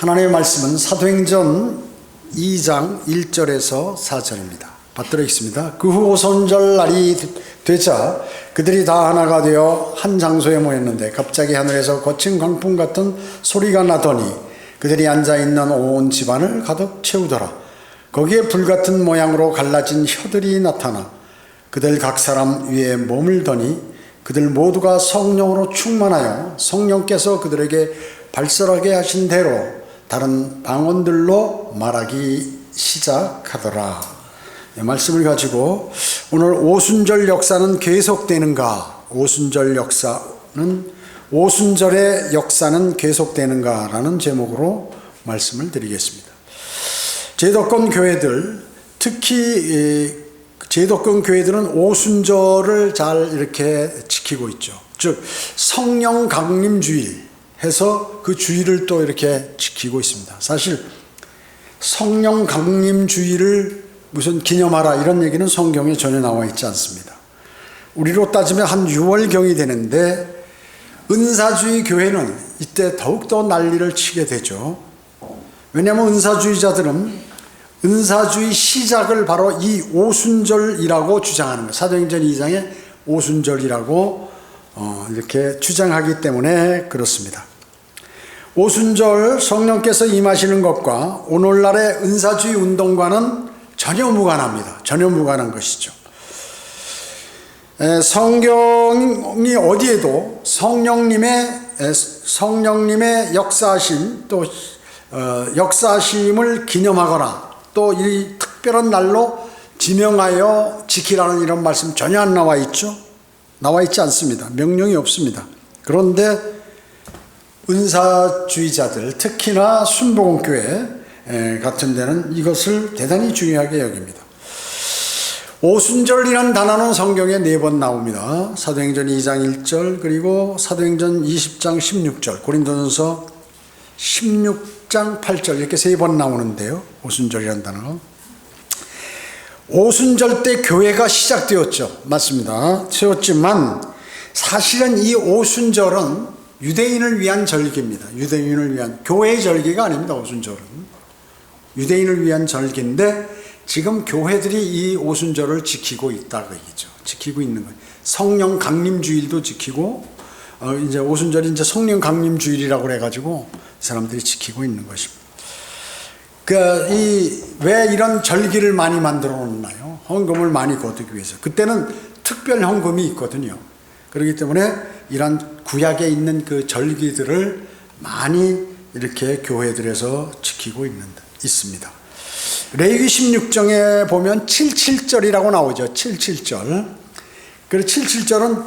하나님의 말씀은 사도행전 2장 1절에서 4절입니다. 받들어 있습니다. 그 후 오순절 날이 되자 그들이 다 하나가 되어 한 장소에 모였는데 갑자기 하늘에서 거친 광풍 같은 소리가 나더니 그들이 앉아있는 온 집안을 가득 채우더라. 거기에 불같은 모양으로 갈라진 혀들이 나타나 그들 각 사람 위에 머물더니 그들 모두가 성령으로 충만하여 성령께서 그들에게 발설하게 하신 대로 다른 방언들로 말하기 시작하더라. 이 말씀을 가지고 오늘 오순절 역사는 계속되는가, 오순절의 역사는 계속되는가라는 제목으로 말씀을 드리겠습니다. 제도권 교회들, 특히 제도권 교회들은 오순절을 잘 이렇게 지키고 있죠. 즉 성령 강림 주일 해서 그 주일을 또 이렇게 지키고 있습니다. 사실 성령 강림 주일을 무슨 기념하라 이런 얘기는 성경에 전혀 나와 있지 않습니다. 우리로 따지면 한 6월경이 되는데 은사주의 교회는 이때 더욱더 난리를 치게 되죠. 왜냐하면 은사주의자들은 은사주의 시작을 바로 이 오순절이라고 주장하는 거예요. 사도행전 2장에 오순절이라고 이렇게 주장하기 때문에 그렇습니다. 오순절 성령께서 임하시는 것과 오늘날의 은사주의 운동과는 전혀 무관합니다. 전혀 무관한 것이죠. 성경이 어디에도 성령님의 역사하심 또 역사하심을 기념하거나 또 이 특별한 날로 지명하여 지키라는 이런 말씀 전혀 안 나와 있죠. 나와 있지 않습니다. 명령이 없습니다. 그런데 은사주의자들, 특히나 순복음교회 같은 데는 이것을 대단히 중요하게 여깁니다. 오순절이라는 단어는 성경에 4번 나옵니다. 사도행전 2장 1절 그리고 사도행전 20장 16절 고린도전서 16장 8절 이렇게 3번 나오는데요. 오순절이라는 단어. 오순절 때 교회가 시작되었죠. 맞습니다. 세웠지만 사실은 이 오순절은 유대인을 위한 절기입니다. 유대인을 위한 교회의 절기가 아닙니다. 오순절은 유대인을 위한 절기인데 지금 교회들이 이 오순절을 지키고 있다고 얘기죠. 지키고 있는 거예요. 성령 강림 주일도 지키고 이제 오순절이 이제 성령 강림 주일이라고 그래가지고 사람들이 지키고 있는 것입니다. 왜 이런 절기를 많이 만들어 놓나요? 헌금을 많이 거두기 위해서. 그때는 특별 헌금이 있거든요. 그렇기 때문에 이런 구약에 있는 그 절기들을 많이 이렇게 교회들에서 지키고 있습니다. 레위기 16장에 보면 77절이라고 나오죠. 77절. 그리고 77절은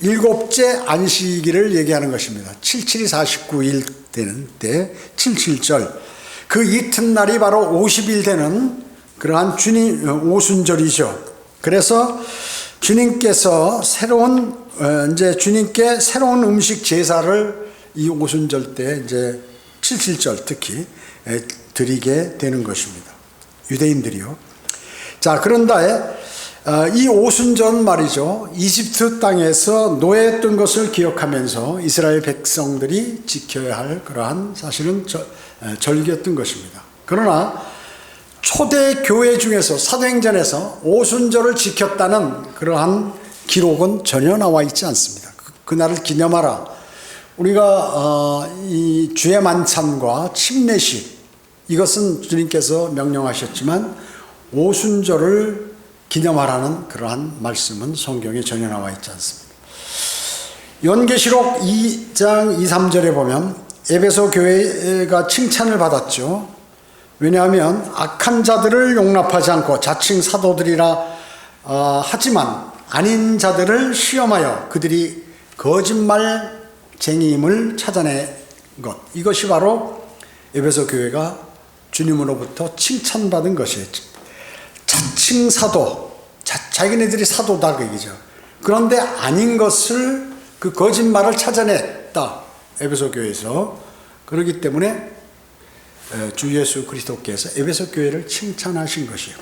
7째 안식일을 얘기하는 것입니다. 77이 49일 되는 때 77절. 그 이튿날이 바로 50일 되는 그러한 오순절이죠. 그래서 주님께서 주님께 새로운 음식 제사를 이 오순절 때 이제 77절 특히 드리게 되는 것입니다. 유대인들이요. 자, 그런데 이 오순절 말이죠. 이집트 땅에서 노예했던 것을 기억하면서 이스라엘 백성들이 지켜야 할 그러한 사실은 절기였던 것입니다. 그러나 초대 교회 중에서 사도행전에서 오순절을 지켰다는 그러한 기록은 전혀 나와 있지 않습니다. 그날을 기념하라. 우리가 이 주의 만찬과 침례식 이것은 주님께서 명령하셨지만 오순절을 기념하라는 그러한 말씀은 성경에 전혀 나와 있지 않습니다. 요한계시록 2장 2, 3절에 보면 에베소 교회가 칭찬을 받았죠. 왜냐하면 악한 자들을 용납하지 않고 자칭 사도들이라 하지만 아닌 자들을 시험하여 그들이 거짓말쟁이임을 찾아낸 것. 이것이 바로 에베소 교회가 주님으로부터 칭찬받은 것이에요. 자칭 사도, 자기네들이 사도다 그 얘기죠. 그런데 아닌 것을 그 거짓말을 찾아냈다. 에베소 교회에서. 그렇기 때문에 주 예수 그리스도께서 에베소 교회를 칭찬하신 것이에요.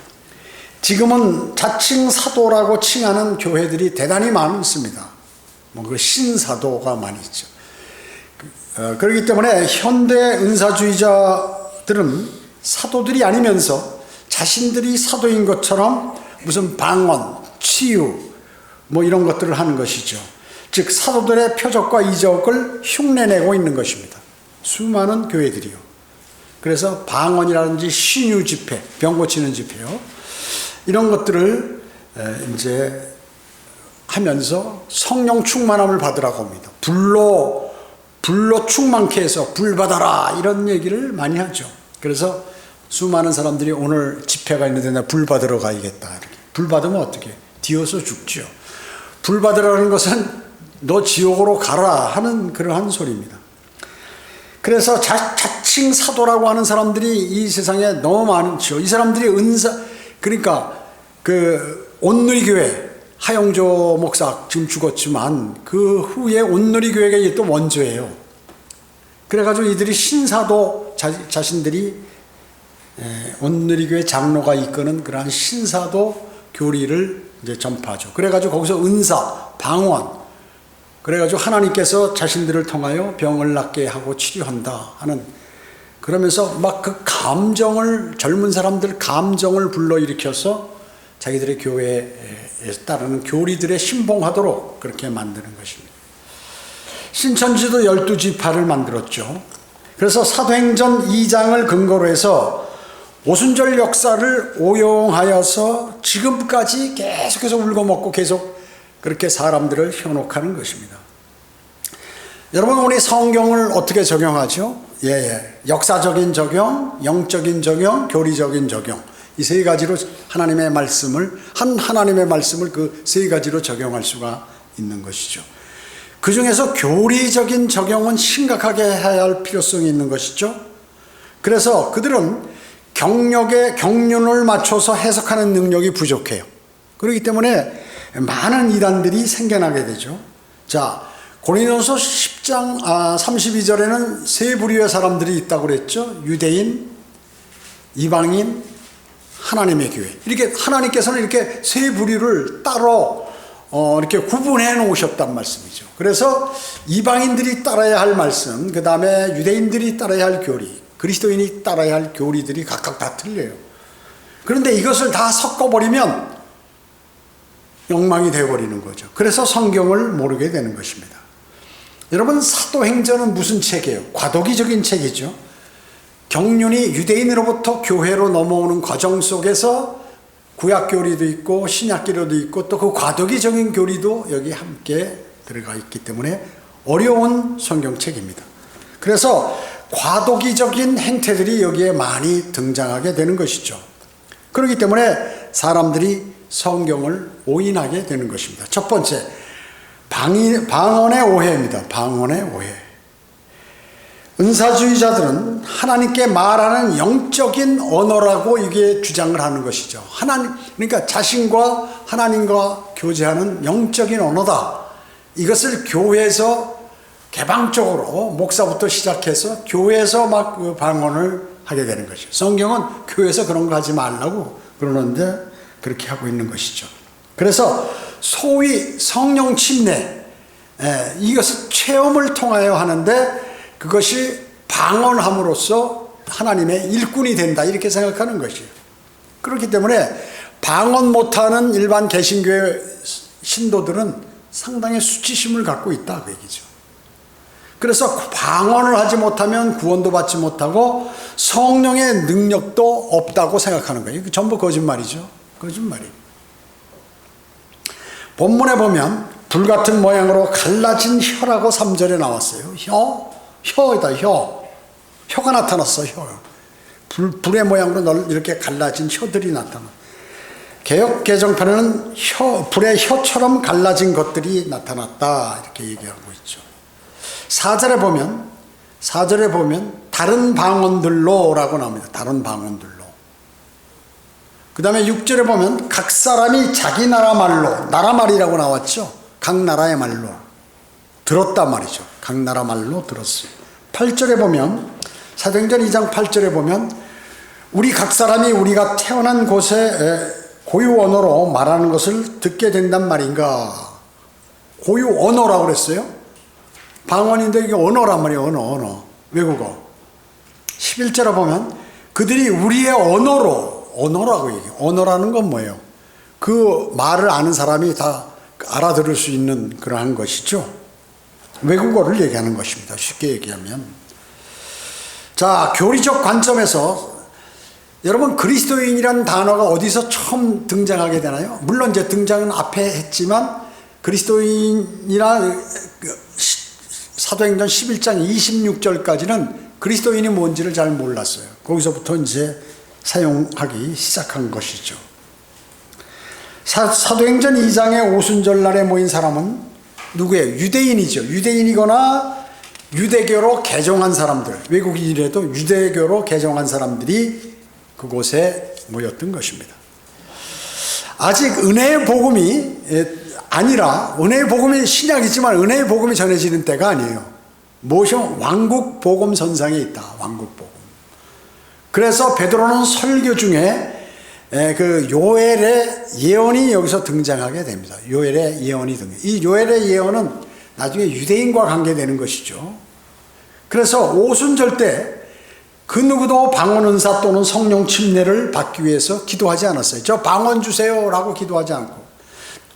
지금은 자칭 사도라고 칭하는 교회들이 대단히 많습니다. 그 신사도가 많이 있죠. 그렇기 때문에 현대 은사주의자들은 사도들이 아니면서 자신들이 사도인 것처럼 무슨 방언, 치유 뭐 이런 것들을 하는 것이죠. 즉 사도들의 표적과 이적을 흉내내고 있는 것입니다. 수많은 교회들이요. 그래서 방언이라든지 신유 집회, 병 고치는 집회요. 이런 것들을 이제 하면서 성령 충만함을 받으라고 합니다. 불로 충만케 해서 불 받아라 이런 얘기를 많이 하죠. 그래서 수많은 사람들이 오늘 집회가 있는데 나 불 받으러 가야겠다. 이렇게. 불 받으면 어떻게? 뒤어서 죽죠. 불 받으라는 것은 너 지옥으로 가라 하는 그러한 소리입니다. 그래서 자칭 사도라고 하는 사람들이 이 세상에 너무 많죠. 이 사람들이 그러니까 그 온누리교회 하영조 목사 지금 죽었지만 그 후에 온누리교회가 또 원조예요. 그래가지고 이들이 신사도 자신들이 온누리교회 장로가 이끄는 그러한 신사도 교리를 이제 전파하죠. 그래가지고 거기서 은사, 방언, 그래가지고 하나님께서 자신들을 통하여 병을 낫게 하고 치료한다 하는, 그러면서 막 그 감정을, 젊은 사람들 감정을 불러일으켜서 자기들의 교회에 따르는 교리들에 신봉하도록 그렇게 만드는 것입니다. 신천지도 12지파를 만들었죠. 그래서 사도행전 2장을 근거로 해서 오순절 역사를 오용하여서 지금까지 계속해서 울고먹고 계속 그렇게 사람들을 현혹하는 것입니다. 여러분, 우리 성경을 어떻게 적용하죠? 역사적인 적용, 영적인 적용, 교리적인 적용. 이 세 가지로 하나님의 말씀을 그 세 가지로 적용할 수가 있는 것이죠. 그 중에서 교리적인 적용은 심각하게 해야 할 필요성이 있는 것이죠. 그래서 그들은 경륜을 맞춰서 해석하는 능력이 부족해요. 그렇기 때문에 많은 이단들이 생겨나게 되죠. 자, 고린도서 10장 32절에는 세 부류의 사람들이 있다고 그랬죠. 유대인, 이방인, 하나님의 교회. 이렇게 하나님께서는 이렇게 세 부류를 따로 이렇게 구분해 놓으셨단 말씀이죠. 그래서 이방인들이 따라야 할 말씀, 그 다음에 유대인들이 따라야 할 교리, 그리스도인이 따라야 할 교리들이 각각 다 틀려요. 그런데 이것을 다 섞어버리면 엉망이 되어버리는 거죠. 그래서 성경을 모르게 되는 것입니다. 여러분, 사도행전은 무슨 책이에요? 과도기적인 책이죠. 경륜이 유대인으로부터 교회로 넘어오는 과정 속에서 구약교리도 있고 신약교리도 있고 또 그 과도기적인 교리도 여기 함께 들어가 있기 때문에 어려운 성경책입니다. 그래서 과도기적인 행태들이 여기에 많이 등장하게 되는 것이죠. 그렇기 때문에 사람들이 성경을 오인하게 되는 것입니다. 첫 번째, 방언의 오해입니다. 방언의 오해. 은사주의자들은 하나님께 말하는 영적인 언어라고 이게 주장을 하는 것이죠. 그러니까 자신과 하나님과 교제하는 영적인 언어다. 이것을 교회에서 개방적으로 목사부터 시작해서 교회에서 막 그 방언을 하게 되는 것이죠. 성경은 교회에서 그런 거 하지 말라고 그러는데 그렇게 하고 있는 것이죠. 그래서 소위 성령 침례, 이것을 체험을 통하여 하는데 그것이 방언함으로써 하나님의 일꾼이 된다 이렇게 생각하는 것이에요. 그렇기 때문에 방언 못하는 일반 개신교회 신도들은 상당히 수치심을 갖고 있다 그 얘기죠. 그래서 방언을 하지 못하면 구원도 받지 못하고 성령의 능력도 없다고 생각하는 거예요. 이거 전부 거짓말이죠. 거짓말이에요. 본문에 보면 불같은 모양으로 갈라진 혀라고 3절에 나왔어요. 혀이다, 혀가 나타났어, 혀. 불의 모양으로 이렇게 갈라진 혀들이 나타나. 개역 개정판에는 불의 혀처럼 갈라진 것들이 나타났다 이렇게 얘기하고 있죠. 4절에 보면 다른 방언들로라고 나옵니다. 다른 방언들로. 그 다음에 6절에 보면 각 사람이 자기 나라 말로, 나라 말이라고 나왔죠. 각 나라의 말로 들었단 말이죠. 각 나라 말로 들었어요. 8절에 보면, 사도행전 2장 8절에 보면 우리 각 사람이 우리가 태어난 곳에 고유 언어로 말하는 것을 듣게 된단 말인가. 고유 언어라고 그랬어요. 방언인데 이게 언어란 말이에요. 언어. 외국어. 11절에 보면 그들이 우리의 언어라고 얘기해요. 언어라는 건 뭐예요? 그 말을 아는 사람이 다 알아들을 수 있는 그러한 것이죠. 외국어를 얘기하는 것입니다. 쉽게 얘기하면. 자, 교리적 관점에서 여러분 그리스도인이라는 단어가 어디서 처음 등장하게 되나요? 물론 이제 등장은 앞에 했지만 그리스도인이라 사도행전 11장 26절까지는 그리스도인이 뭔지를 잘 몰랐어요. 거기서부터 이제 사용하기 시작한 것이죠. 사도행전 2장의 오순절날에 모인 사람은 누구예요? 유대인이죠. 유대인이거나 유대교로 개종한 사람들, 외국인이라도 유대교로 개종한 사람들이 그곳에 모였던 것입니다. 아직 은혜의 복음이 아니라, 은혜의 복음이 신약이지만 은혜의 복음이 전해지는 때가 아니에요. 무엇이요? 왕국 복음 선상에 있다. 왕국 복음. 그래서 베드로는 설교 중에 그 요엘의 예언이 여기서 등장하게 됩니다. 요엘의 예언이 이 요엘의 예언은 나중에 유대인과 관계되는 것이죠. 그래서 오순절 때 그 누구도 방언 은사 또는 성령 침례를 받기 위해서 기도하지 않았어요. 저 방언 주세요라고 기도하지 않고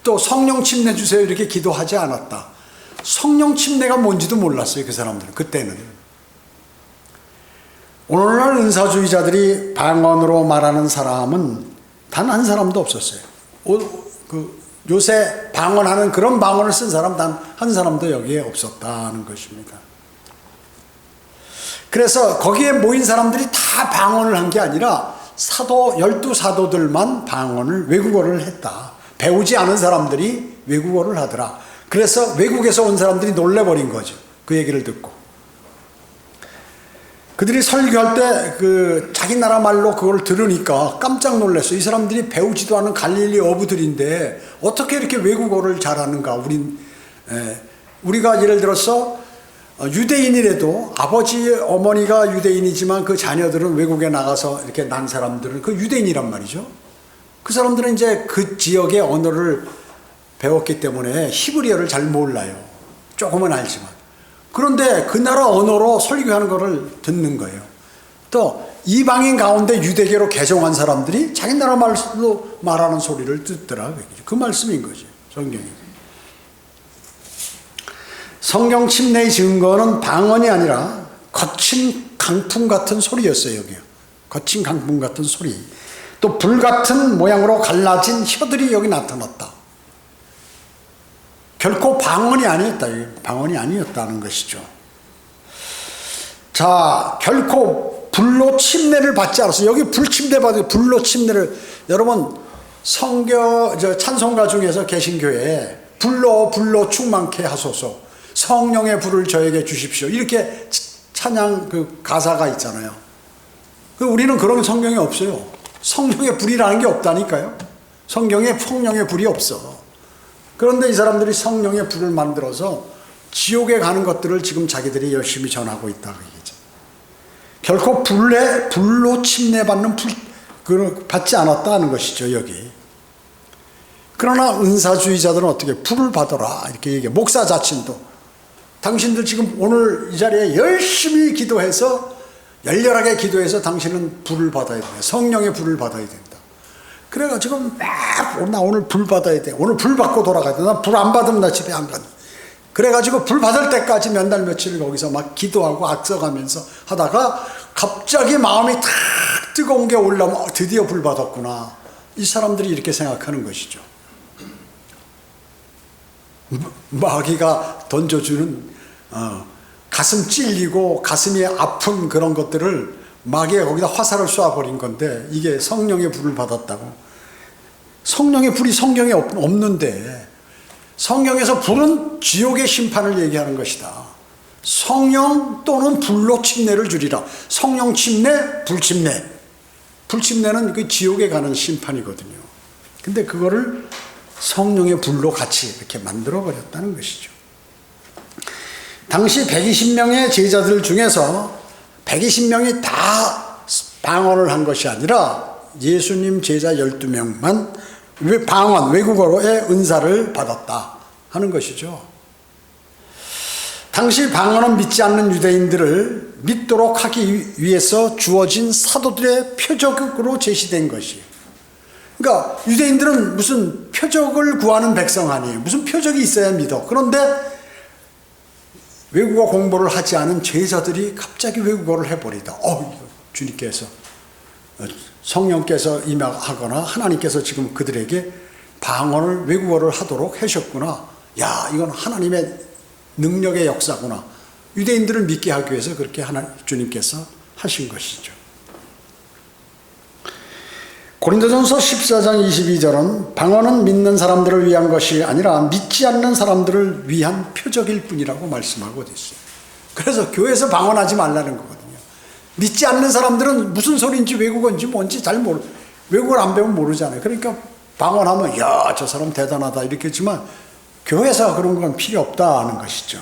또 성령 침례 주세요 이렇게 기도하지 않았다. 성령 침례가 뭔지도 몰랐어요. 그 사람들은 그때는. 오늘날 은사주의자들이 방언으로 말하는 사람은 단 한 사람도 없었어요. 요새 방언하는 그런 방언을 쓴 사람 단 한 사람도 여기에 없었다는 것입니다. 그래서 거기에 모인 사람들이 다 방언을 한 게 아니라 12사도들만 방언을, 외국어를 했다. 배우지 않은 사람들이 외국어를 하더라. 그래서 외국에서 온 사람들이 놀래버린 거죠. 그 얘기를 듣고. 그들이 설교할 때 자기 나라 말로 그걸 들으니까 깜짝 놀랐어요. 이 사람들이 배우지도 않은 갈릴리 어부들인데 어떻게 이렇게 외국어를 잘하는가. 우리가 예를 들어서 유대인이라도 아버지 어머니가 유대인이지만 그 자녀들은 외국에 나가서 이렇게 난 사람들은 그 유대인이란 말이죠. 그 사람들은 이제 그 지역의 언어를 배웠기 때문에 히브리어를 잘 몰라요. 조금은 알지만. 그런데 그 나라 언어로 설교하는 것을 듣는 거예요. 또 이방인 가운데 유대교로 개종한 사람들이 자기 나라 말로 말하는 소리를 듣더라. 그 말씀인 거죠. 성경이. 성경 침례의 증거는 방언이 아니라 거친 강풍 같은 소리였어요. 여기요. 거친 강풍 같은 소리. 또 불 같은 모양으로 갈라진 혀들이 여기 나타났다. 결코 방언이 아니었다. 방언이 아니었다는 것이죠. 자, 결코 불로 침례를 받지 않았어요. 여기 불침례 받아요. 불로 침례를. 여러분, 찬송가 중에서 개신교회에 불로 충만케 하소서. 성령의 불을 저에게 주십시오. 이렇게 찬양 가사가 있잖아요. 우리는 그런 성경이 없어요. 성령의 불이라는 게 없다니까요. 성경에 성령의 불이 없어. 그런데 이 사람들이 성령의 불을 만들어서 지옥에 가는 것들을 지금 자기들이 열심히 전하고 있다고 얘기죠. 결코 불로 침례받는 받지 않았다는 것이죠, 여기. 그러나 은사주의자들은 어떻게 불을 받아라 이렇게 얘기해요. 목사 자신도 당신들 지금 오늘 이 자리에 열심히 기도해서 열렬하게 기도해서 당신은 불을 받아야 된다. 성령의 불을 받아야 된다. 그래가지고 나 오늘 불 받아야 돼. 오늘 불 받고 돌아가야 돼. 나 불 안 받으면 나 집에 안 간다. 그래가지고 불 받을 때까지 몇 달 며칠 거기서 막 기도하고 악서가면서 하다가 갑자기 마음이 탁 뜨거운 게 올라오면 드디어 불 받았구나. 이 사람들이 이렇게 생각하는 것이죠. 마귀가 던져주는 가슴 찔리고 가슴이 아픈 그런 것들을 마귀가 거기다 화살을 쏴버린 건데 이게 성령의 불을 받았다고. 성령의 불이 성경에 없는데 성경에서 불은 지옥의 심판을 얘기하는 것이다. 성령 또는 불로 침례를 주리라. 성령 침례, 불침례. 불침례는 그 지옥에 가는 심판이거든요. 근데 그거를 성령의 불로 같이 이렇게 만들어버렸다는 것이죠. 당시 120명의 제자들 중에서 120명이 다 방언을 한 것이 아니라 예수님 제자 12명만 방언, 외국어로의 은사를 받았다 하는 것이죠. 당시 방언은 믿지 않는 유대인들을 믿도록 하기 위해서 주어진 사도들의 표적으로 제시된 것이에요. 그러니까 유대인들은 무슨 표적을 구하는 백성 아니에요. 무슨 표적이 있어야 믿어. 그런데 외국어 공부를 하지 않은 제자들이 갑자기 외국어를 해버리다. 주님께서 성령께서 임하거나 하나님께서 지금 그들에게 방언을 외국어를 하도록 하셨구나. 야, 이건 하나님의 능력의 역사구나. 유대인들을 믿게 하기 위해서 그렇게 주님께서 하신 것이죠. 고린도전서 14장 22절은 방언은 믿는 사람들을 위한 것이 아니라 믿지 않는 사람들을 위한 표적일 뿐이라고 말씀하고 있어요. 그래서 교회에서 방언하지 말라는 거거든요. 믿지 않는 사람들은 무슨 소리인지 외국어인지 뭔지 외국어를 안 배우면 모르잖아요. 그러니까 방언하면 야, 저 사람 대단하다 이렇게 했지만 교회에서 그런 건 필요 없다 하는 것이죠.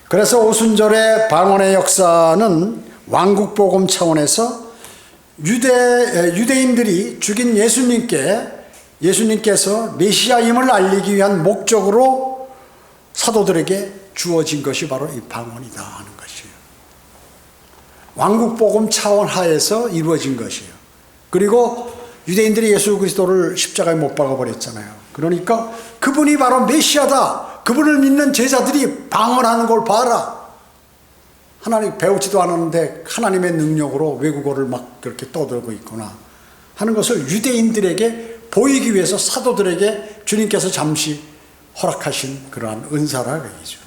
그래서 오순절의 방언의 역사는 왕국복음 차원에서 유대인들이 죽인 예수님께서 메시아임을 알리기 위한 목적으로 사도들에게 주어진 것이 바로 이 방언이다 하는 것이에요. 왕국복음 차원 하에서 이루어진 것이에요. 그리고 유대인들이 예수 그리스도를 십자가에 못 박아버렸잖아요. 그러니까 그분이 바로 메시아다. 그분을 믿는 제자들이 방언하는 걸 봐라. 하나님 배우지도 않았는데 하나님의 능력으로 외국어를 막 그렇게 떠들고 있구나 하는 것을 유대인들에게 보이기 위해서 사도들에게 주님께서 잠시 허락하신 그러한 은사라 그이죠.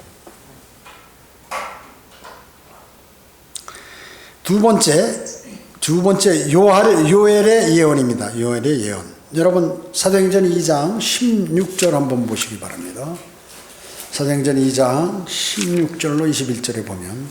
두 번째 요엘의 예언입니다. 요엘의 예언. 여러분 사도행전 2장 16절 한번 보시기 바랍니다. 사도행전 2장 16절로 21절에 보면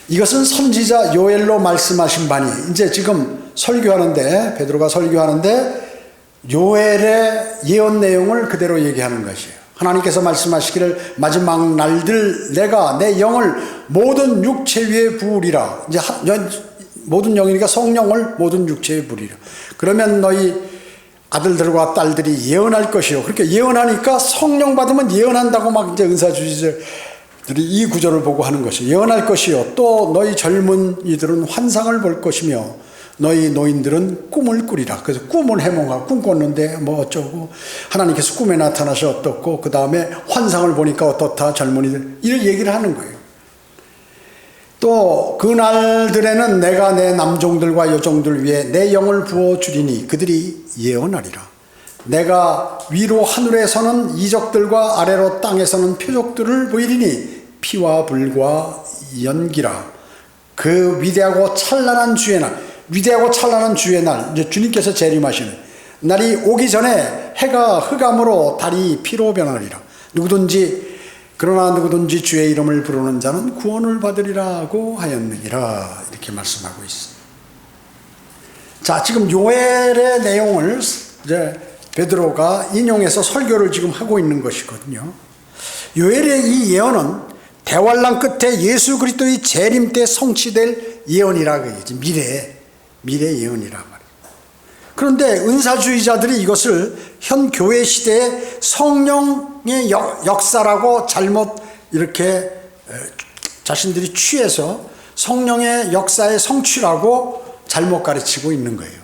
이것은 선지자 요엘로 말씀하신 바니 이제 지금 설교하는데 베드로가 설교하는데 요엘의 예언 내용을 그대로 얘기하는 것이에요. 하나님께서 말씀하시기를 마지막 날들 내가 내 영을 모든 육체 위에 부으리라. 이제 모든 영이니까 성령을 모든 육체에 부으리라. 그러면 너희 아들들과 딸들이 예언할 것이요. 그렇게 예언하니까 성령 받으면 예언한다고 막 이제 은사주의자들이 이 구절을 보고 하는 것이 예언할 것이요. 또 너희 젊은 이들은 환상을 볼 것이며 너희 노인들은 꿈을 꾸리라. 그래서 꿈을 해몽하고 꿈 꿨는데 뭐 어쩌고 하나님께서 꿈에 나타나셔 어떻고 그 다음에 환상을 보니까 어떻다 젊은이들 이런 얘기를 하는 거예요. 또 그날들에는 내가 내 남종들과 여종들 위에 내 영을 부어주리니 그들이 예언하리라. 내가 위로 하늘에서는 이적들과 아래로 땅에서는 표적들을 보이리니 피와 불과 연기라. 그 위대하고 찬란한 주의 날, 위대하고 찬란한 주의 날, 이제 주님께서 재림하시는 날이 오기 전에 해가 흑암으로 달이 피로 변하리라. 그러나 누구든지 주의 이름을 부르는 자는 구원을 받으리라고 하였느니라. 이렇게 말씀하고 있습니다. 자, 지금 요엘의 내용을 이제 베드로가 인용해서 설교를 지금 하고 있는 것이거든요. 요엘의 이 예언은 대환란 끝에 예수 그리스도의 재림 때 성취될 예언이라고 해야지. 미래 예언이란 말이에요. 그런데 은사주의자들이 이것을 현 교회 시대의 성령의 역사라고 잘못 이렇게 자신들이 취해서 성령의 역사의 성취라고 잘못 가르치고 있는 거예요.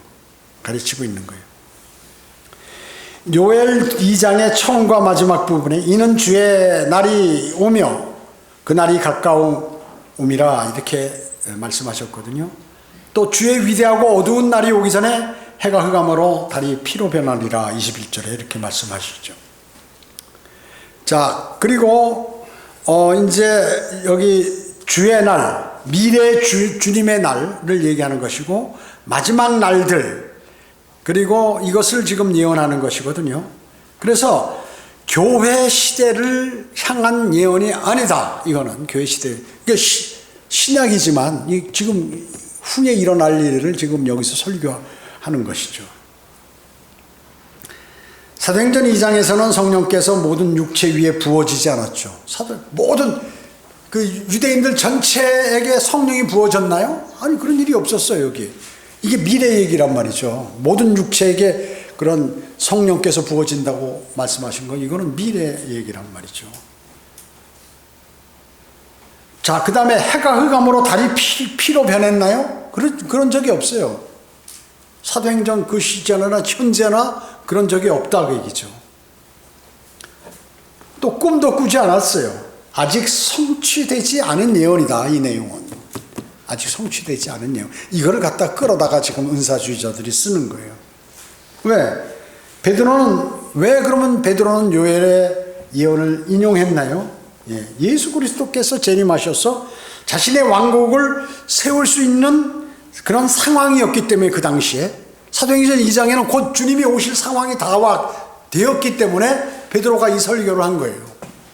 요엘 2장의 처음과 마지막 부분에 이는 주의 날이 오며 그 날이 가까움이라 이렇게 말씀하셨거든요. 또 주의 위대하고 어두운 날이 오기 전에 해가 흑암으로 달이 피로 변하리라 21절에 이렇게 말씀하시죠. 자, 그리고 이제 여기 주의 날, 미래 주님의 날을 얘기하는 것이고 마지막 날들, 그리고 이것을 지금 예언하는 것이거든요. 그래서 교회 시대를 향한 예언이 아니다. 이거는 교회 시대, 그러니까 신약이지만 지금 후에 일어날 일을 지금 여기서 설교하는 것이죠. 사도행전 2장에서는 성령께서 모든 육체 위에 부어지지 않았죠. 모든 그 유대인들 전체에게 성령이 부어졌나요? 아니, 그런 일이 없었어요. 여기 이게 미래 얘기란 말이죠. 모든 육체에게 그런 성령께서 부어진다고 말씀하신 거, 이거는 미래 얘기란 말이죠. 자, 그 다음에 해가 흑암으로 달이 피로 변했나요? 그런 적이 없어요. 사도행전 그 시제나 현재나 그런 적이 없다 그 얘기죠. 또 꿈도 꾸지 않았어요. 아직 성취되지 않은 예언이다, 이 내용은. 아직 성취되지 않은 예언. 이거를 갖다 끌어다가 지금 은사주의자들이 쓰는 거예요. 왜? 그러면 베드로는 요엘의 예언을 인용했나요? 예수 그리스도께서 재림하셔서 자신의 왕국을 세울 수 있는 그런 상황이었기 때문에, 그 당시에 사도행전 2장에는 곧 주님이 오실 상황이 다 되었기 때문에 베드로가 이 설교를 한 거예요.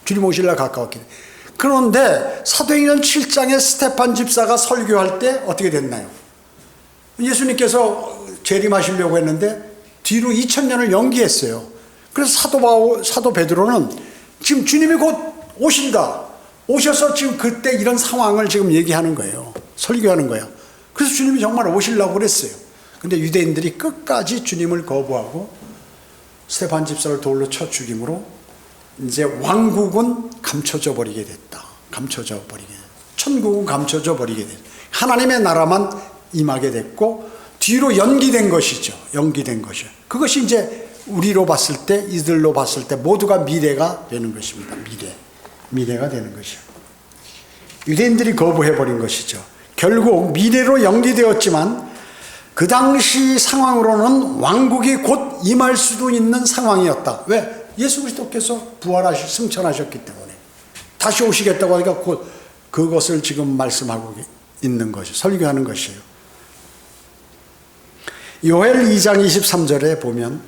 주님 오실 날 가까웠기 때문에. 그런데 사도행전 7장에 스테판 집사가 설교할 때 어떻게 됐나요? 예수님께서 재림하시려고 했는데 뒤로 2000년을 연기했어요. 그래서 사도 베드로는 지금 주님이 곧 오신다, 오셔서 지금 그때 이런 상황을 지금 얘기하는 거예요. 설교하는 거예요. 그래서 주님이 정말 오시려고 그랬어요. 근데 유대인들이 끝까지 주님을 거부하고 스테판 집사를 돌로 쳐 죽임으로 이제 왕국은 감춰져 버리게 됐다. 감춰져 버리게 됐다. 천국은 감춰져 버리게 됐다. 하나님의 나라만 임하게 됐고 뒤로 연기된 것이죠. 연기된 것이요. 그것이 이제 우리로 봤을 때, 이들로 봤을 때 모두가 미래가 되는 것입니다. 미래가 되는 것이요. 유대인들이 거부해버린 것이죠. 결국 미래로 연기되었지만 그 당시 상황으로는 왕국이 곧 임할 수도 있는 상황이었다. 왜? 예수 그리스도께서 승천하셨기 때문에 다시 오시겠다고 하니까 곧 그것을 지금 말씀하고 있는 것이, 설교하는 것이에요. 요엘 2장 23절에 보면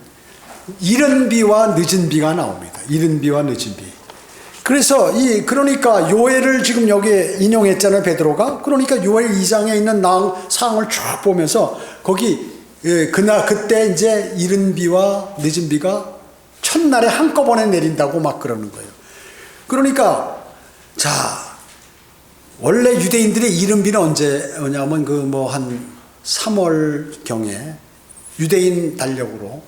이른 비와 늦은 비가 나옵니다. 이른 비와 늦은 비. 그래서 그러니까 요엘을 지금 여기 인용했잖아요, 베드로가. 그러니까 요엘 2장에 있는 상황을 쭉 보면서 거기 그때 이제 이른 비와 늦은 비가 첫날에 한꺼번에 내린다고 막 그러는 거예요. 그러니까 자, 원래 유대인들의 이른 비는 언제 오냐면 한 3월 경에 유대인 달력으로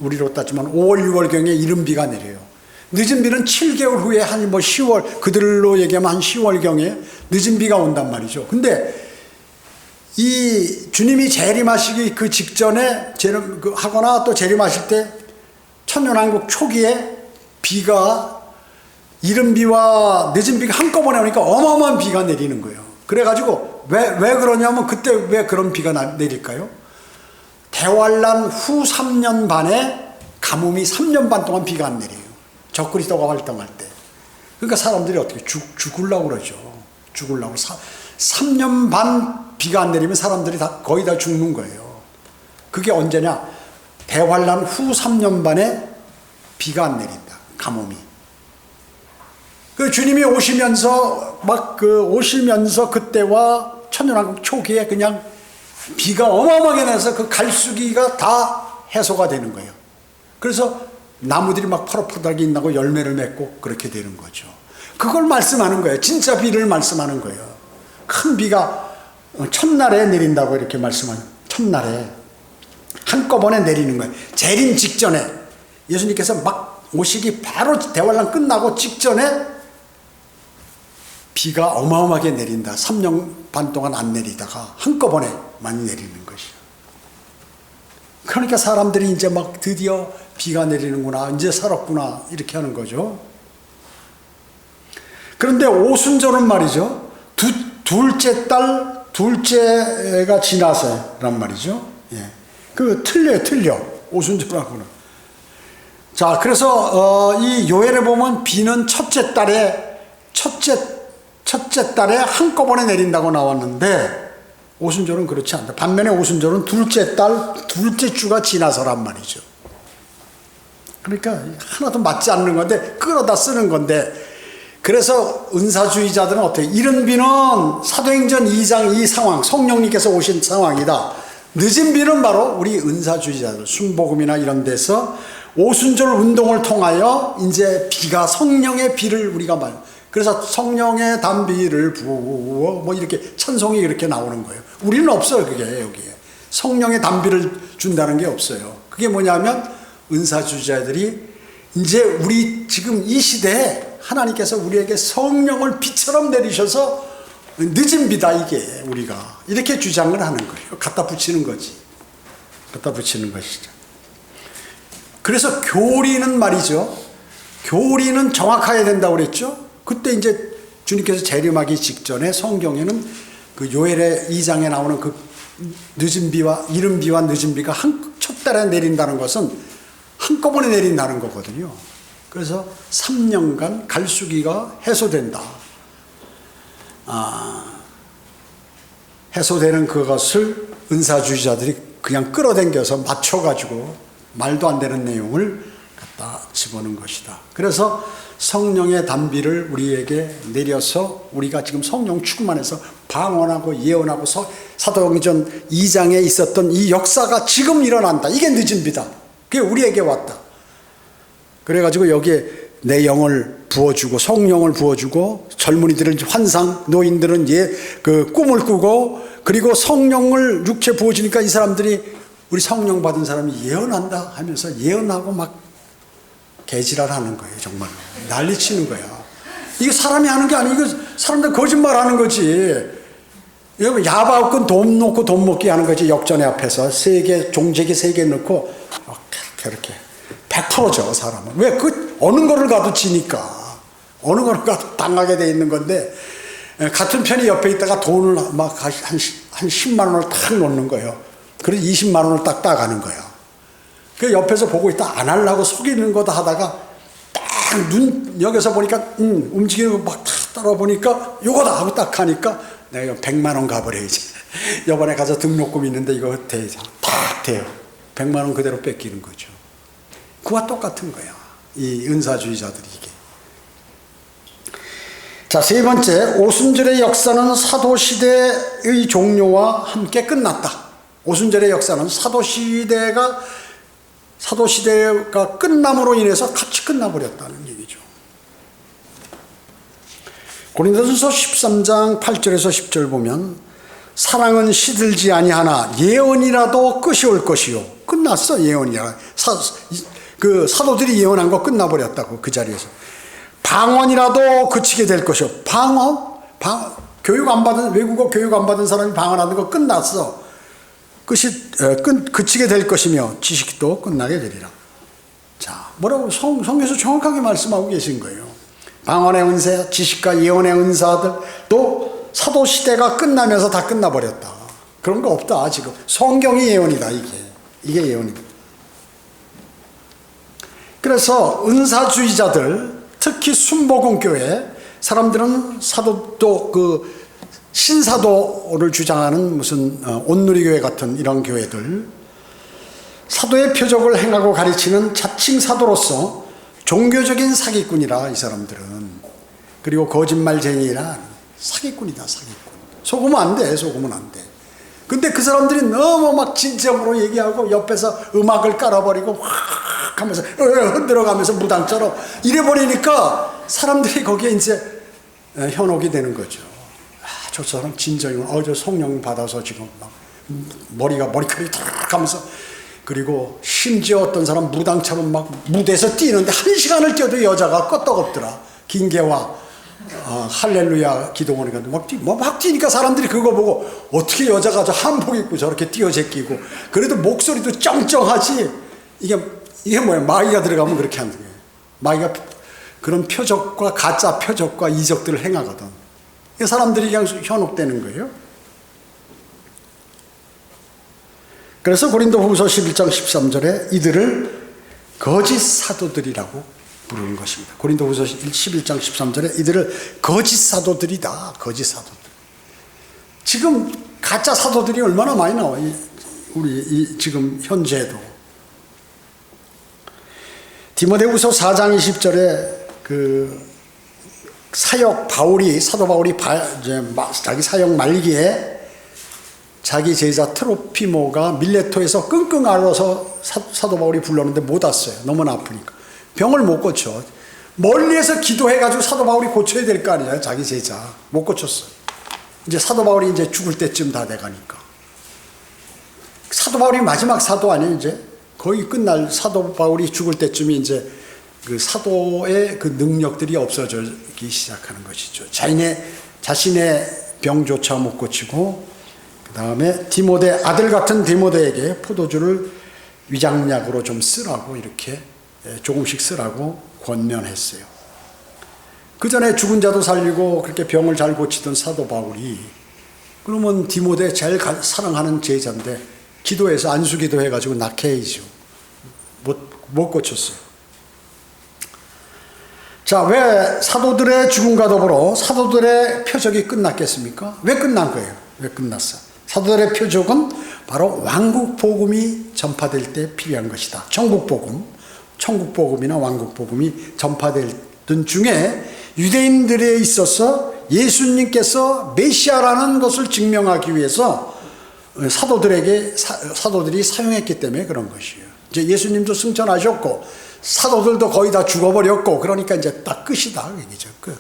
우리로 따지면 5월 6월 경에 이른 비가 내려요. 늦은 비는 7개월 후에 한 10월, 그들로 얘기하면 한 10월 경에 늦은 비가 온단 말이죠. 근데 이 주님이 재림하시기 그 직전에 하거나 또 재림하실 때 천년왕국 초기에 비가 이른 비와 늦은 비가 한꺼번에 오니까 어마어마한 비가 내리는 거예요. 그래가지고 왜 그러냐면 그때 왜 그런 비가 내릴까요? 대환란 후 3년 반에 가뭄이 3년 반 동안 비가 안 내려요. 적그리스도가 활동할 때. 그러니까 사람들이 어떻게 죽으려고 그러죠. 죽으려고. 3년 반 비가 안 내리면 사람들이 거의 다 죽는 거예요. 그게 언제냐? 대환란 후 3년 반에 비가 안 내린다. 가뭄이. 그 주님이 오시면서 오시면서 그때와 천년왕국 초기에 그냥 비가 어마어마하게 나서 그 갈수기가 다 해소가 되는 거예요. 그래서 나무들이 막 파릇파릇하게 나고 열매를 맺고 그렇게 되는 거죠. 그걸 말씀하는 거예요. 진짜 비를 말씀하는 거예요. 큰 비가 첫날에 내린다고 이렇게 말씀하는, 첫날에 한꺼번에 내리는 거예요. 재림 직전에 예수님께서 막 오시기 바로 대환란 끝나고 직전에 비가 어마어마하게 내린다. 3년 반 동안 안 내리다가 한꺼번에 많이 내리는 것이요. 그러니까 사람들이 이제 막 드디어 비가 내리는구나, 이제 살았구나, 이렇게 하는 거죠. 그런데 오순절은 말이죠. 둘째가 지나서란 말이죠. 틀려. 오순절하고는. 자, 그래서 이 요엘에 보면 비는 첫째 달에 한꺼번에 내린다고 나왔는데 오순절은 그렇지 않다. 반면에 오순절은 둘째 주가 지나서란 말이죠. 그러니까 하나도 맞지 않는 건데 끌어다 쓰는 건데, 그래서 은사주의자들은 어떻게, 이른 비는 사도행전 2장 이 상황, 성령님께서 오신 상황이다. 늦은 비는 바로 우리 은사주의자들, 순복음이나 이런 데서 오순절 운동을 통하여 이제 비가, 성령의 비를 우리가 그래서 성령의 단비를 부어 이렇게 찬송이 이렇게 나오는 거예요. 우리는 없어요. 그게 여기에 성령의 단비를 준다는 게 없어요. 그게 뭐냐면 은사주의자들이 이제 우리 지금 이 시대에 하나님께서 우리에게 성령을 비처럼 내리셔서 늦은 비다 이게 우리가 이렇게 주장을 하는 거예요. 갖다 붙이는 거지. 갖다 붙이는 것이죠. 그래서 교리는 말이죠. 교리는 정확해야 된다고 그랬죠. 그때 이제 주님께서 재림하기 직전에 성경에는 그 요엘의 2장에 나오는 그 늦은 비와 이른 비와 늦은 비가 첫 달에 내린다는 것은 한꺼번에 내린다는 거거든요. 그래서 3년간 갈수기가 해소된다. 해소되는 그것을 은사주의자들이 그냥 끌어당겨서 맞춰가지고 말도 안 되는 내용을 갖다 집어넣은 것이다. 그래서 성령의 단비를 우리에게 내려서 우리가 지금 성령 충만해서 방언하고 예언하고 사도행전 2장에 있었던 이 역사가 지금 일어난다. 이게 늦은 비다. 그게 우리에게 왔다. 그래가지고 여기에 내 영을 부어주고 성령을 부어주고 젊은이들은 환상, 노인들은 그 꿈을 꾸고 그리고 성령을 육체 부어주니까 이 사람들이 우리 성령 받은 사람이 예언한다 하면서 예언하고 막 개지랄하는 거예요. 정말로 난리치는 거야. 이게 사람이 하는 게 아니고 이거 사람들 거짓말하는 거지. 여러분 야바웃건 돈 놓고 돈 먹기 하는 거지. 역전의 앞에서 종제기 3개 넣고 이렇게 100%죠 사람은. 왜? 그 어느 거를 가도 지니까 어느 거를 가도 당하게 돼 있는 건데 같은 편이 옆에 있다가 돈을 막 한 10만 원을 탁 놓는 거예요. 그래서 20만 원을 딱 따가는 거예요. 그 옆에서 보고 있다 안 하려고 속이는 거다 하다가 딱 여기서 보니까 움직이는 거 막 따라 보니까 요거다 하고 딱 하니까 내가 100만 원 가버려야지. 이번에 가서 등록금 있는데 이거 딱 돼요. 100만 원 그대로 뺏기는 거죠. 그와 똑같은 거야. 이 은사주의자들이 이게. 자, 세 번째, 오순절의 역사는 사도시대의 종료와 함께 끝났다. 오순절의 역사는 사도시대가 끝남으로 인해서 같이 끝나버렸다는 얘기죠. 고린도전서 13장 8절에서 10절 보면 사랑은 시들지 아니하나 예언이라도 끝이 올 것이요. 끝났어 예언이라. 그 사도들이 예언한 거 끝나버렸다고 그 자리에서. 방언이라도 그치게 될 것이요. 외국어 교육 안 받은 사람이 방언하는 거 끝났어. 그치게 될 것이며 지식도 끝나게 되리라. 자, 뭐라고 성경에서 정확하게 말씀하고 계신 거예요. 방언의 은사, 지식과 예언의 은사들 또 사도 시대가 끝나면서 다 끝나버렸다. 그런 거 없다 지금. 성경이 예언이다 이게 예언이다. 그래서 은사주의자들 특히 순복음교회 사람들은 사도도 신사도를 주장하는 무슨 온누리교회 같은 이런 교회들 사도의 표적을 행하고 가르치는 자칭 사도로서 종교적인 사기꾼이라 이 사람들은. 그리고 거짓말쟁이라 사기꾼이다 사기꾼. 속으면 안 돼. 근데 그 사람들이 너무 막 진정으로 얘기하고 옆에서 음악을 깔아버리고 확 하면서 흔들어가면서 무당처럼 이래버리니까 사람들이 거기에 이제 현혹이 되는 거죠. 저 사람 진정이구나. 저 성령 받아서 지금 막 머리카락이 탁 하면서 그리고 심지어 어떤 사람 무당처럼 막 무대에서 뛰는데 1시간을 뛰어도 여자가 끄떡없더라. 긴개와 할렐루야 기도원에 막 뛰니까 사람들이 그거 보고 어떻게 여자가 저 한복 입고 저렇게 뛰어제끼고 그래도 목소리도 쩡쩡하지. 이게 뭐야? 마귀가 들어가면 그렇게 하는 거예요. 마귀가 그런 표적과 가짜 표적과 이적들을 행하거든. 사람들이 그냥 현혹되는 거예요. 그래서 고린도후서 11장 13절에 이들을 거짓 사도들이라고 부르는 것입니다. 고린도후서 11장 13절에 이들을 거짓 사도들이다. 거짓 사도들. 지금 가짜 사도들이 얼마나 많이 나와요. 우리 지금 현재도. 디모데후서 4장 20절에 사도 바울이 자기 사역 말기에 자기 제자 트로피모가 밀레토에서 끙끙 앓아서 사도 바울이 불렀는데 못 왔어요. 너무나 아프니까. 병을 못 고쳐. 멀리에서 기도해가지고 사도 바울이 고쳐야 될 거 아니에요. 자기 제자. 못 고쳤어요. 이제 사도 바울이 이제 죽을 때쯤 다 돼가니까. 사도 바울이 마지막 사도 아니에요, 이제? 거의 끝날 사도 바울이 죽을 때쯤이 이제 그 사도의 그 능력들이 없어지기 시작하는 것이죠. 자신의 병조차 못 고치고, 그 다음에 아들 같은 디모데에게 포도주를 위장약으로 좀 쓰라고, 이렇게 조금씩 쓰라고 권면했어요. 그 전에 죽은 자도 살리고 그렇게 병을 잘 고치던 사도 바울이, 그러면 디모데 제일 사랑하는 제자인데 기도해서 안수기도 해가지고 낙해이죠. 못 고쳤어요. 자, 왜 사도들의 죽음과 더불어 사도들의 표적이 끝났겠습니까? 왜 끝난 거예요? 왜 끝났어? 사도들의 표적은 바로 왕국 복음이 전파될 때 필요한 것이다. 천국 복음이나 왕국 복음이 전파되던 중에 유대인들에 있어서 예수님께서 메시아라는 것을 증명하기 위해서 사도들이 사용했기 때문에 그런 것이에요. 이제 예수님도 승천하셨고 사도들도 거의 다 죽어버렸고, 그러니까 이제 딱 끝이다, 얘기죠. 끝.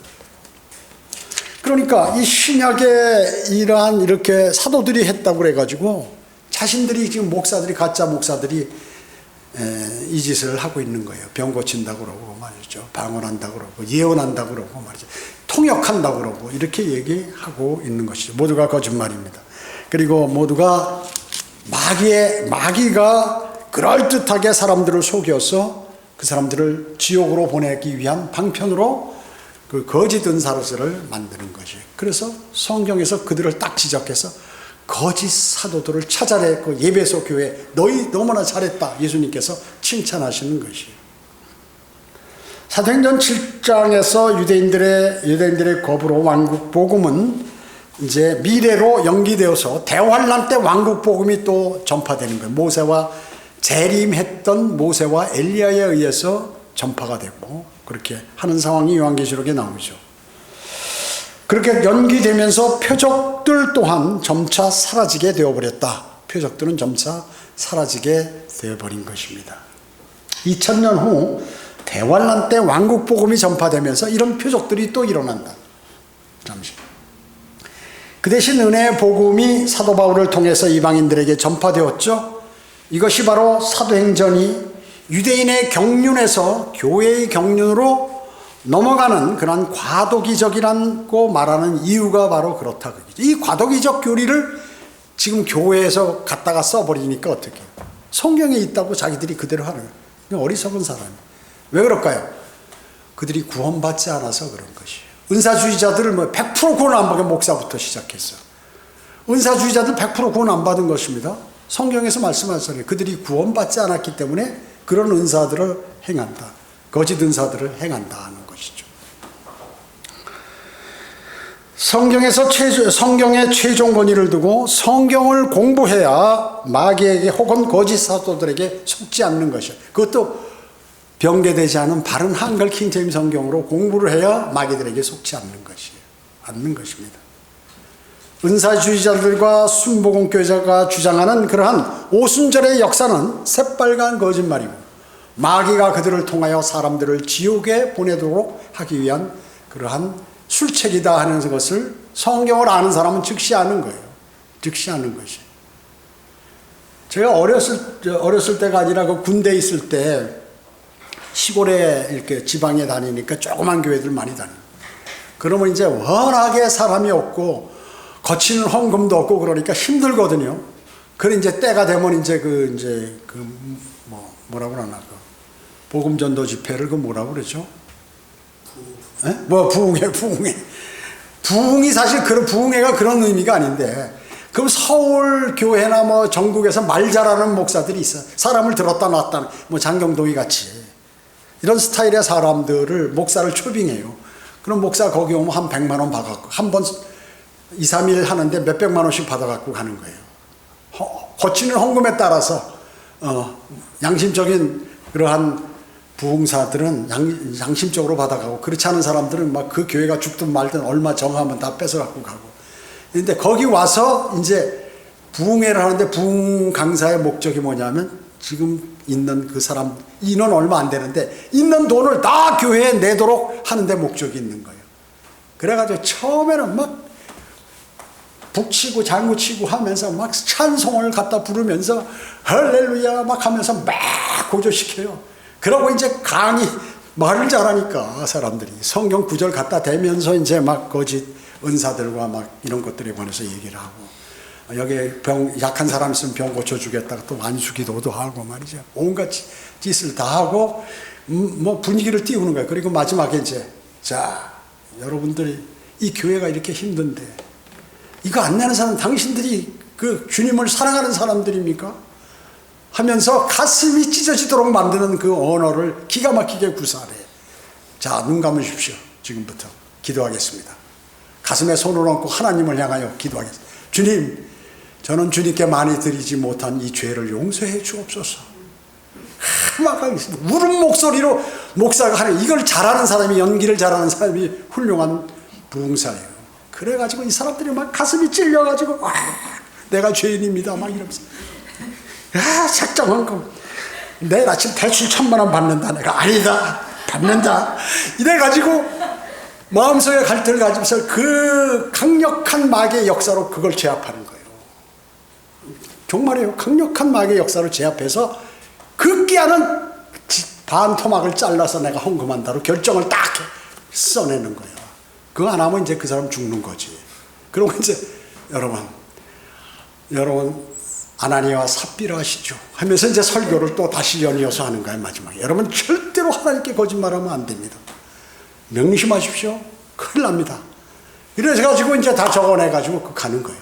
그러니까 이 신약의 이러한 이렇게 사도들이 했다고 그래가지고 자신들이 지금 가짜 목사들이 이 짓을 하고 있는 거예요. 병 고친다고 그러고 말이죠. 방언한다고 그러고 예언한다고 그러고 말이죠. 통역한다고 그러고 이렇게 얘기하고 있는 것이죠. 모두가 거짓말입니다. 그리고 모두가 마귀가 그럴듯하게 사람들을 속여서 그 사람들을 지옥으로 보내기 위한 방편으로 그 거짓 은사로서를 만드는 것이에요. 그래서 성경에서 그들을 딱 지적해서 거짓 사도들을 찾아냈고, 예배소 교회 너희 너무나 잘했다 예수님께서 칭찬하시는 것이에요. 사도행전 7장에서 유대인들의 거부로 왕국 복음은 이제 미래로 연기되어서 대환란 때 왕국 복음이 또 전파되는 거예요. 재림했던 모세와 엘리야에 의해서 전파가 되고 그렇게 하는 상황이 요한계시록에 나오죠. 그렇게 연기되면서 표적들 또한 점차 사라지게 되어버렸다. 표적들은 점차 사라지게 되어버린 것입니다. 2000년 후 대환란 때 왕국 복음이 전파되면서 이런 표적들이 또 일어난다. 잠시. 그 대신 은혜의 복음이 사도 바울을 통해서 이방인들에게 전파되었죠. 이것이 바로 사도행전이 유대인의 경륜에서 교회의 경륜으로 넘어가는 그런 과도기적이라고 말하는 이유가 바로 그렇다. 이 과도기적 교리를 지금 교회에서 갖다가 써버리니까 어떻게 해요? 성경에 있다고 자기들이 그대로 하는 거예요. 어리석은 사람이에요. 왜 그럴까요? 그들이 구원받지 않아서 그런 것이에요. 은사주의자들을 100% 구원 안 받은 목사부터 시작했어. 은사주의자들 100% 구원 안 받은 것입니다. 성경에서 말씀하셨어요. 그들이 구원받지 않았기 때문에 그런 은사들을 행한다. 거짓 은사들을 행한다 하는 것이죠. 성경의 최종 권위를 두고 성경을 공부해야 마귀에게 혹은 거짓 사도들에게 속지 않는 것이에요. 그것도 변개되지 않은 바른 한글 킹제임 성경으로 공부를 해야 마귀들에게 속지 않는 것입니다. 은사주의자들과 순복음교회자가 주장하는 그러한 오순절의 역사는 새빨간 거짓말이고, 마귀가 그들을 통하여 사람들을 지옥에 보내도록 하기 위한 그러한 술책이다 하는 것을 성경을 아는 사람은 즉시하는 거예요. 즉시하는 것이. 제가 어렸을 때가 아니라 그 군대에 있을 때 시골에 이렇게 지방에 다니니까 조그만 교회들 많이 다닙니다. 그러면 이제 워낙에 사람이 없고 거치는 헌금도 없고 그러니까 힘들거든요. 그래 이제 때가 되면 뭐라고 하나 복음전도 집회를 뭐라고 그러죠? 부흥이 사실 그런 부흥회가 그런 의미가 아닌데, 그럼 서울 교회나 전국에서 말 잘하는 목사들이 있어. 사람을 들었다 놨다, 장경동이 같이 이런 스타일의 사람들을 목사를 초빙해요. 그럼 목사 거기 오면 한 100만 원 받아갖고 한 번 2, 3일 하는데 몇백만 원씩 받아갖고 가는 거예요. 거치는 헌금에 따라서 양심적인 그러한 부흥사들은 양심적으로 받아가고, 그렇지 않은 사람들은 막 그 교회가 죽든 말든 얼마 정하면 다 뺏어갖고 가고. 그런데 거기 와서 이제 부흥회를 하는데, 부흥 강사의 목적이 뭐냐면 지금 있는 그 사람 인원 얼마 안 되는데 있는 돈을 다 교회에 내도록 하는데 목적이 있는 거예요. 그래가지고 처음에는 막 북치고 장구치고 하면서 막 찬송을 갖다 부르면서 할렐루야 막 하면서 막 고조시켜요. 그러고 이제 강의 말을 잘하니까 사람들이 성경 구절 갖다 대면서 이제 막 거짓 은사들과 막 이런 것들에 관해서 얘기를 하고, 여기 약한 사람 있으면 병 고쳐주겠다가 또 안수기도도 하고 말이죠. 온갖 짓을 다 하고, 뭐 분위기를 띄우는 거예요. 그리고 마지막에 이제, 자, 여러분들이 이 교회가 이렇게 힘든데, 이거 안 내는 사람 당신들이 그 주님을 사랑하는 사람들입니까? 하면서 가슴이 찢어지도록 만드는 그 언어를 기가 막히게 구사해. 자, 눈 감으십시오. 지금부터 기도하겠습니다. 가슴에 손을 얹고 하나님을 향하여 기도하겠습니다. 주님, 저는 주님께 많이 드리지 못한 이 죄를 용서해 주옵소서. 막 울은 목소리로 목사가 하는, 이걸 잘하는 사람이, 연기를 잘하는 사람이 훌륭한 부흥사예요. 그래가지고 이 사람들이 막 가슴이 찔려가지고, 내가 죄인입니다 막 이러면서, 작정한 거, 내일 아침 대출 1,000만 원 받는다. 내가 아니다, 받는다. 이래가지고 마음속에 갈등을 가지면서 그 강력한 마귀의 역사로 그걸 제압하는 거예요. 정말이에요. 강력한 마귀의 역사를 제압해서 급기야는 반 토막을 잘라서 내가 헌금한다로 결정을 딱 써내는 거예요. 그거 안 하면 이제 그 사람 죽는 거지. 그러고 이제 여러분 아나니아와 삽비라 하시죠 하면서 이제 설교를 또 다시 연이어서 하는 거예요. 마지막에 여러분 절대로 하나님께 거짓말하면 안 됩니다. 명심하십시오. 큰일 납니다. 이래서 가지고 이제 다 적어내가지고 그 가는 거예요.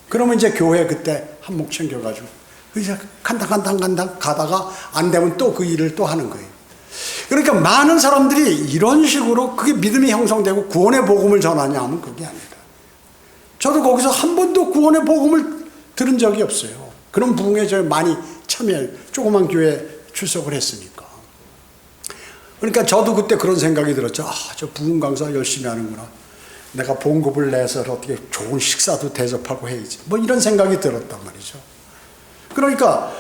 그러면 이제 교회 그때 한몫 챙겨가지고 이제 간당 가다가 안 되면 또 그 일을 또 하는 거예요. 그러니까 많은 사람들이 이런 식으로 그게 믿음이 형성되고 구원의 복음을 전하냐 하면 그게 아니다. 저도 거기서 한 번도 구원의 복음을 들은 적이 없어요. 그런 부흥에 저 많이 조그만 교회에 출석을 했으니까. 그러니까 저도 그때 그런 생각이 들었죠. 저 부흥 강사 열심히 하는구나. 내가 봉급을 내서 어떻게 좋은 식사도 대접하고 해야지. 뭐 이런 생각이 들었단 말이죠. 그러니까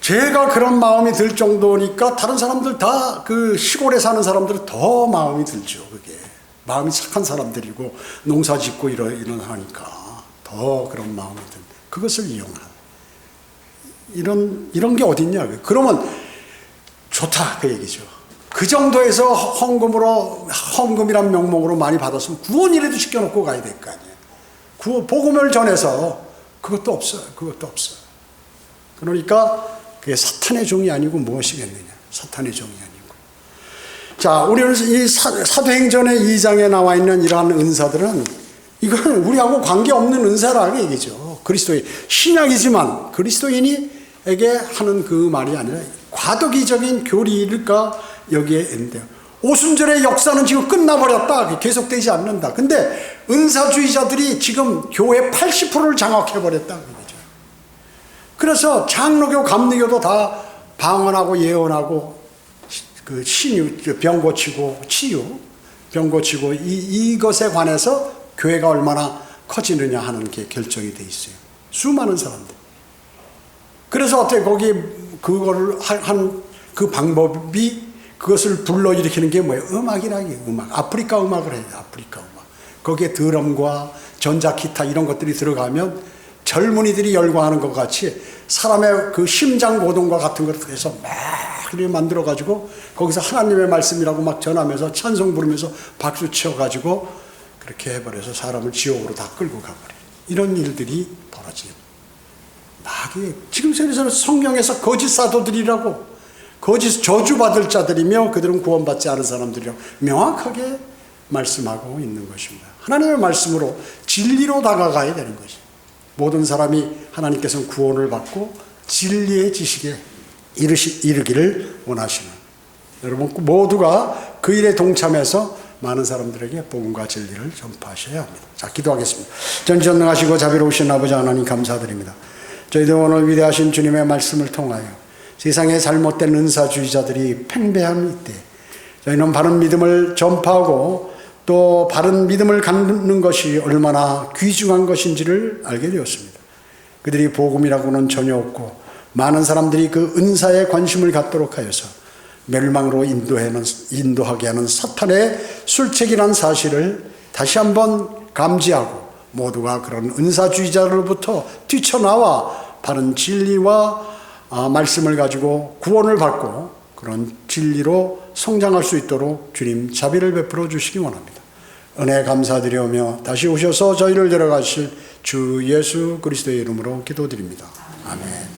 제가 그런 마음이 들 정도니까 다른 사람들 다 그 시골에 사는 사람들은 더 마음이 들죠. 그게 마음이 착한 사람들이고 농사 짓고 이러니까 더 그런 마음이 든. 그것을 이용한 이런 게 어딨냐. 그러면 좋다 그 얘기죠. 그 정도에서 헌금이란 명목으로 많이 받았으면 구원이라도 시켜놓고 가야 될 거 아니에요. 복음을 전해서 그것도 없어요. 그러니까 그게 사탄의 종이 아니고 무엇이겠느냐. 사탄의 종이 아니고. 자, 우리는 이 사도행전의 2장에 나와 있는 이러한 은사들은 이건 우리하고 관계없는 은사라는 얘기죠. 그리스도인 신약이지만 그리스도인에게 하는 그 말이 아니라 과도기적인 교리일까 여기에 있는데요. 오순절의 역사는 지금 끝나버렸다. 계속되지 않는다. 근데 은사주의자들이 지금 교회 80%를 장악해버렸다. 그래서 장로교, 감리교도 다 방언하고 예언하고 그 병 고치고 치유, 병 고치고 이것에 관해서 교회가 얼마나 커지느냐 하는 게 결정이 돼 있어요. 수많은 사람들. 그래서 어떻게 거기 그거를 한 그 방법이 그것을 불러일으키는 게 뭐예요? 음악이라기 음악. 아프리카 음악을 해요. 아프리카 음악. 거기에 드럼과 전자 기타 이런 것들이 들어가면 젊은이들이 열광하는 것 같이 사람의 그 심장 고동과 같은 것을 해서 막 만들어가지고 거기서 하나님의 말씀이라고 막 전하면서 찬송 부르면서 박수 치어가지고 그렇게 해버려서 사람을 지옥으로 다 끌고 가버려요. 이런 일들이 벌어져요. 마귀, 지금 세상에서 성경에서 거짓 사도들이라고 거짓 저주받을 자들이며 그들은 구원받지 않은 사람들이라고 명확하게 말씀하고 있는 것입니다. 하나님의 말씀으로 진리로 다가가야 되는 것이죠. 모든 사람이 하나님께서는 구원을 받고 진리의 지식에 이르기를 원하시는 여러분 모두가 그 일에 동참해서 많은 사람들에게 복음과 진리를 전파하셔야 합니다. 자, 기도하겠습니다. 전지전능하시고 자비로우신 아버지 하나님 감사드립니다. 저희들 오늘 위대하신 주님의 말씀을 통하여 세상의 잘못된 은사주의자들이 팽배함이 있대 저희는 바른 믿음을 전파하고 또 바른 믿음을 갖는 것이 얼마나 귀중한 것인지를 알게 되었습니다. 그들이 복음이라고는 전혀 없고 많은 사람들이 그 은사에 관심을 갖도록 하여서 멸망으로 인도하게 하는 사탄의 술책이라는 사실을 다시 한번 감지하고 모두가 그런 은사주의자로부터 뛰쳐나와 바른 진리와 말씀을 가지고 구원을 받고 그런 진리로 성장할 수 있도록 주님 자비를 베풀어 주시기 원합니다. 은혜 감사드리오며 다시 오셔서 저희를 데려가실 주 예수 그리스도의 이름으로 기도드립니다. 아멘.